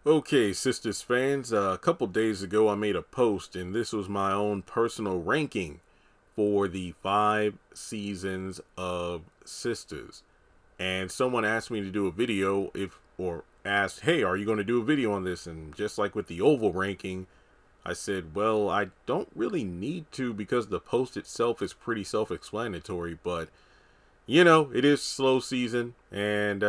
Okay, Sistas fans, a couple days ago I made a post, and this was my own personal ranking for the 5 seasons of Sistas. And someone asked me to do a video or asked, hey, are you going to do a video on this? And just like with the oval ranking, I said, well, I don't really need to because the post itself is pretty self-explanatory, but it is slow season and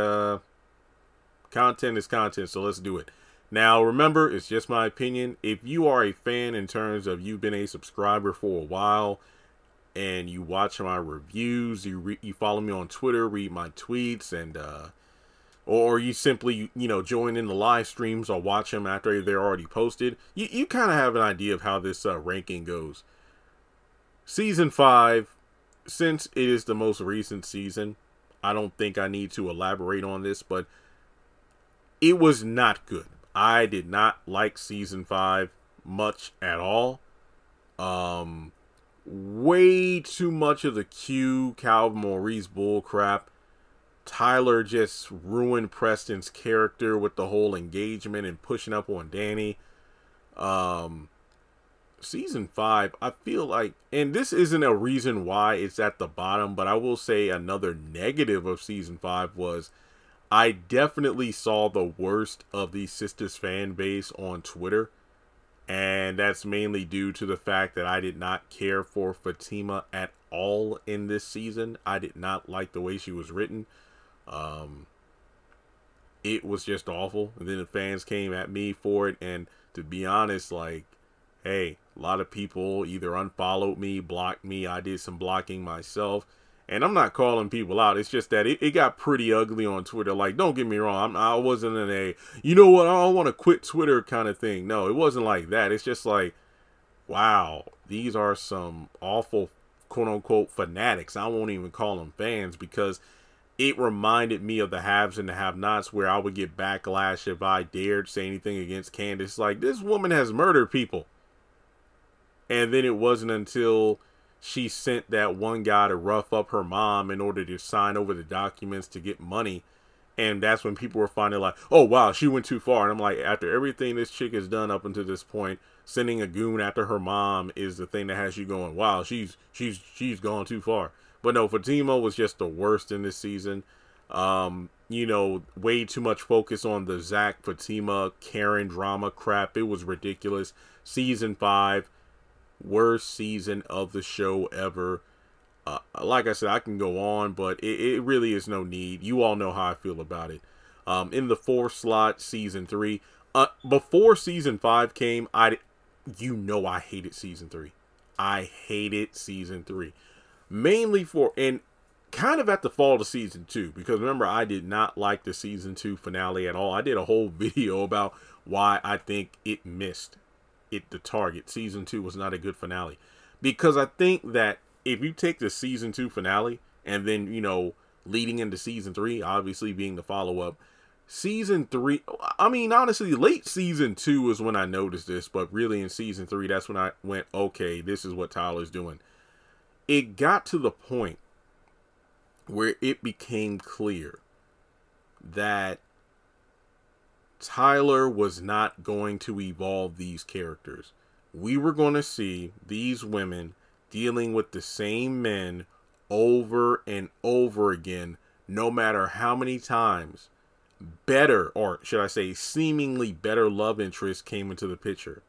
content is content, so let's do it. Now, remember, it's just my opinion. If you are a fan in terms of you've been a subscriber for a while and you watch my reviews, you follow me on Twitter, read my tweets, and or you simply join in the live streams or watch them after they're already posted, you kind of have an idea of how this ranking goes. Season 5, since it is the most recent season, I don't think I need to elaborate on this, but it was not good. I did not like season 5 much at all. Way too much of the Calvin Maurice bull crap. Tyler just ruined Preston's character with the whole engagement and pushing up on Danny. Season 5, I feel like, and this isn't a reason why it's at the bottom, but I will say another negative of season 5 was I definitely saw the worst of the Sistas fan base on Twitter. And that's mainly due to the fact that I did not care for Zatima at all in this season. I did not like the way she was written. It was just awful. And then the fans came at me for it. And to be honest, like, hey, a lot of people either unfollowed me, blocked me. I did some blocking myself. And I'm not calling people out. It's just that it got pretty ugly on Twitter. Like, don't get me wrong. I wasn't in a, I don't want to quit Twitter kind of thing. No, it wasn't like that. It's just like, wow, these are some awful, quote-unquote, fanatics. I won't even call them fans because it reminded me of the haves and the have-nots where I would get backlash if I dared say anything against Candace. Like, this woman has murdered people. And then it wasn't until she sent that one guy to rough up her mom in order to sign over the documents to get money. And that's when people were finally like, oh, wow, she went too far. And I'm like, after everything this chick has done up until this point, sending a goon after her mom is the thing that has you going, wow, she's gone too far. But no, Zatima was just the worst in this season. Way too much focus on the Zach, Zatima, Karen drama crap. It was ridiculous. Season 5. Worst season of the show ever. Like I said, I can go on, but it really is no need. You all know how I feel about it. In the 4th slot, season 3. Before season 5 came, I hated season 3. I hated season 3. Mainly and kind of at the fall of season 2. Because remember, I did not like the season 2 finale at all. I did a whole video about why I think it missed the target. Season 2 was not a good finale because I think that if you take the season 2 finale and then leading into season 3 obviously being the follow-up, season 3, I mean honestly late season 2 is when I noticed this, but really in season 3 that's when I went, okay, this is what Tyler's doing. It got to the point where it became clear that Tyler was not going to evolve these characters. We were going to see these women dealing with the same men over and over again, no matter how many times better, or should I say seemingly better love interests came into the picture.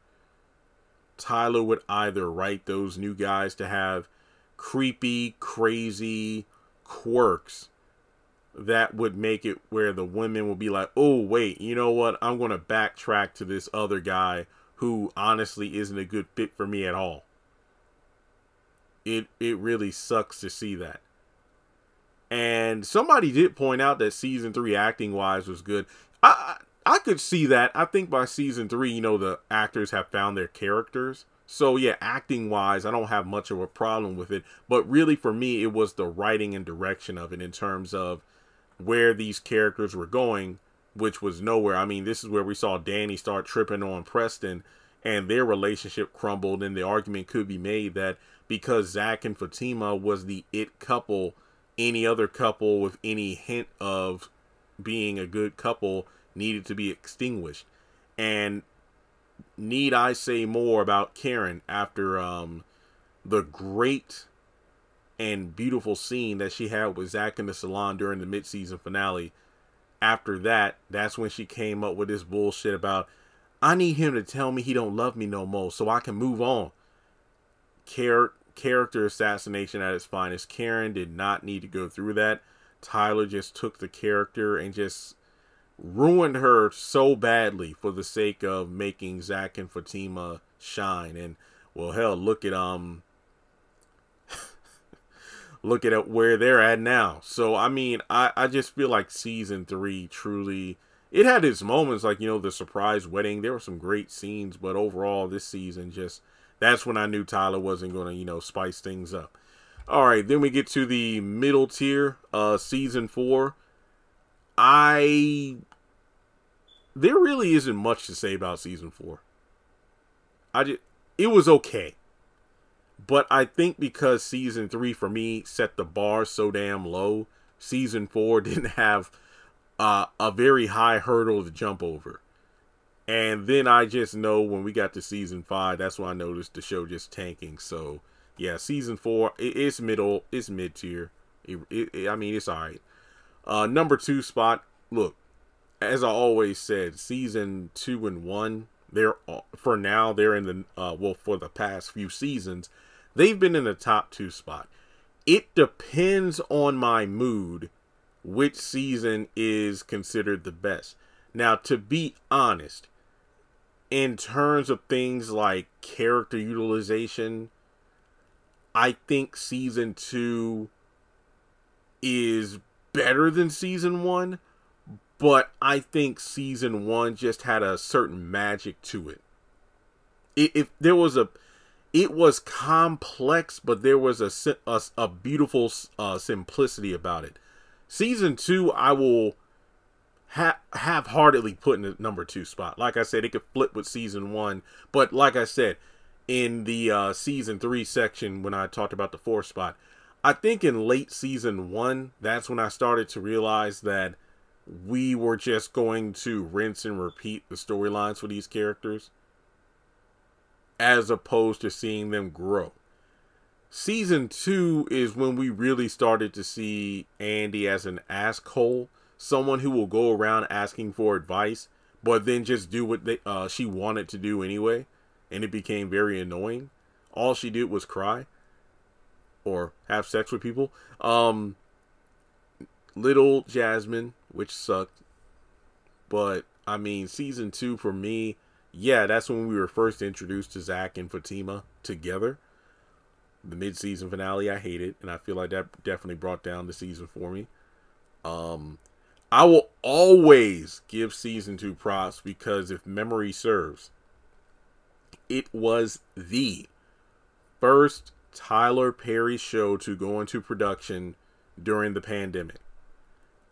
Tyler would either write those new guys to have creepy, crazy quirks that would make it where the women will be like, oh, wait, you know what? I'm going to backtrack to this other guy who honestly isn't a good fit for me at all. It really sucks to see that. And somebody did point out that season 3 acting wise was good. I could see that. I think by season 3, the actors have found their characters. So yeah, acting wise, I don't have much of a problem with it. But really for me, it was the writing and direction of it in terms of where these characters were going, which was nowhere. I mean, this is where we saw Danny start tripping on Preston and their relationship crumbled, and the argument could be made that because Zach and Zatima was the it couple, any other couple with any hint of being a good couple needed to be extinguished. And need I say more about Karen after the great and beautiful scene that she had with Zach in the salon during the mid-season finale? After that, that's when she came up with this bullshit about, I need him to tell me he don't love me no more so I can move on. Character assassination at its finest. Karen did not need to go through that. Tyler just took the character and just ruined her so badly for the sake of making Zach and Fatima shine. And well, hell, look at look at where they're at now. So I mean, I just feel like season 3 truly, it had its moments, like, you know, the surprise wedding. There were some great scenes, but overall this season, just, that's when I knew Tyler wasn't going to, you know, spice things up. All right, then we get to the middle tier, season 4. There really isn't much to say about season 4. It was okay. But I think because season 3 for me set the bar so damn low, season 4 didn't have a very high hurdle to jump over. And then I just know when we got to season 5, that's when I noticed the show just tanking. So yeah, season 4, it's mid-tier. I mean, it's alright. Number 2 spot, look, as I always said, season 2 and 1, for now, they're in the, well, for the past few seasons, they've been in the top 2 spot. It depends on my mood which season is considered the best. Now, to be honest, in terms of things like character utilization, I think season 2 is better than season 1, but I think season 1 just had a certain magic to it. It was complex, but there was a beautiful simplicity about it. Season 2, I will half-heartedly put in the number 2 spot. Like I said, it could flip with season 1, but like I said, in the season 3 section when I talked about the 4th spot, I think in late season 1, that's when I started to realize that we were just going to rinse and repeat the storylines for these characters, as opposed to seeing them grow. Season 2 is when we really started to see Andy as an asshole, someone who will go around asking for advice, but then just do what she wanted to do anyway, and it became very annoying. All she did was cry or have sex with people. Little Jasmine, which sucked, but I mean, season 2 for me, yeah, that's when we were first introduced to Zach and Fatima together. The mid-season finale, I hated, and I feel like that definitely brought down the season for me. I will always give season 2 props because if memory serves, it was the first Tyler Perry show to go into production during the pandemic.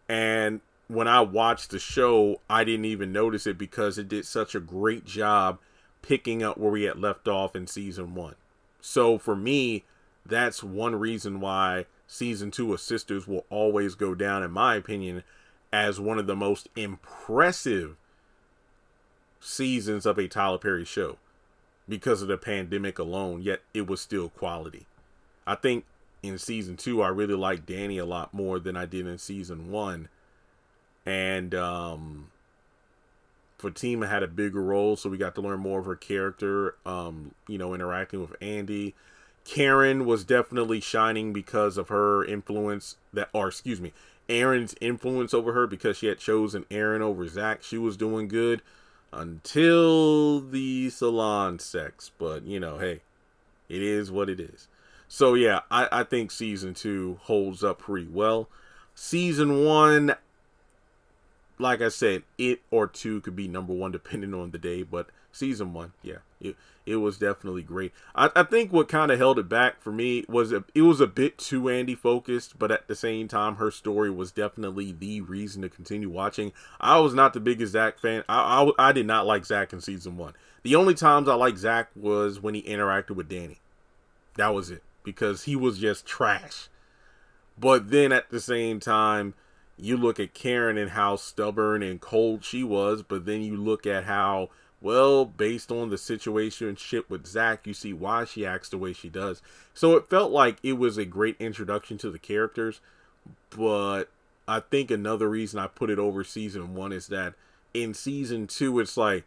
And when I watched the show, I didn't even notice it because it did such a great job picking up where we had left off in season 1. So for me, that's one reason why season 2 of Sistas will always go down, in my opinion, as one of the most impressive seasons of a Tyler Perry show because of the pandemic alone, yet it was still quality. I think in season 2, I really liked Danny a lot more than I did in season 1. And Fatima had a bigger role, so we got to learn more of her character, you know, interacting with Andy. Karen was definitely shining because of her influence, Aaron's influence over her, because she had chosen Aaron over Zach. She was doing good until the salon sex, but you know, hey, it is what it is. So yeah, I think season 2 holds up pretty well. Season 1, like I said, it or 2 could be number 1 depending on the day, but season 1, yeah, it was definitely great. I think what kind of held it back for me was it was a bit too Andy focused, but at the same time, her story was definitely the reason to continue watching. I was not the biggest Zach fan. I did not like Zach in season 1. The only times I liked Zach was when he interacted with Danny. That was it, because he was just trash. But then at the same time, you look at Karen and how stubborn and cold she was, but then you look at how, well, based on the situation shit with Zach, you see why she acts the way she does. So it felt like it was a great introduction to the characters, but I think another reason I put it over season 1 is that in season 2, it's like,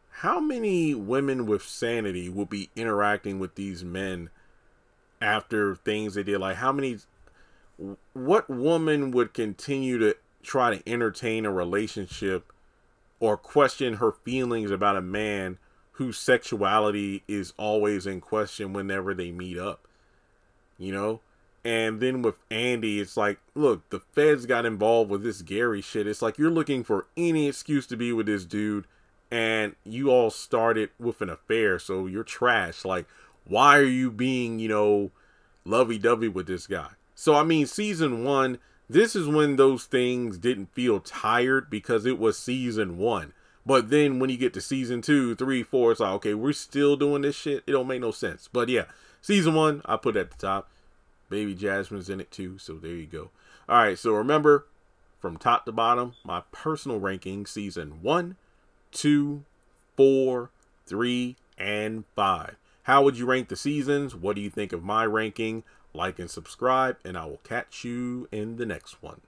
how many women with sanity will be interacting with these men after things they did? Like, what woman would continue to try to entertain a relationship or question her feelings about a man whose sexuality is always in question whenever they meet up, you know? And then with Andy, it's like, look, the feds got involved with this Gary shit. It's like, you're looking for any excuse to be with this dude, and you all started with an affair, so you're trash. Like, why are you being, lovey-dovey with this guy? So, I mean, season 1, this is when those things didn't feel tired because it was season 1. But then when you get to season 2, 3, 4, it's like, okay, we're still doing this shit. It don't make no sense. But yeah, season 1, I put at the top. Baby Jasmine's in it too, so there you go. All right, so remember, from top to bottom, my personal ranking, season 1, 2, 4, 3, and 5. How would you rank the seasons? What do you think of my ranking? Like and subscribe, and I will catch you in the next one.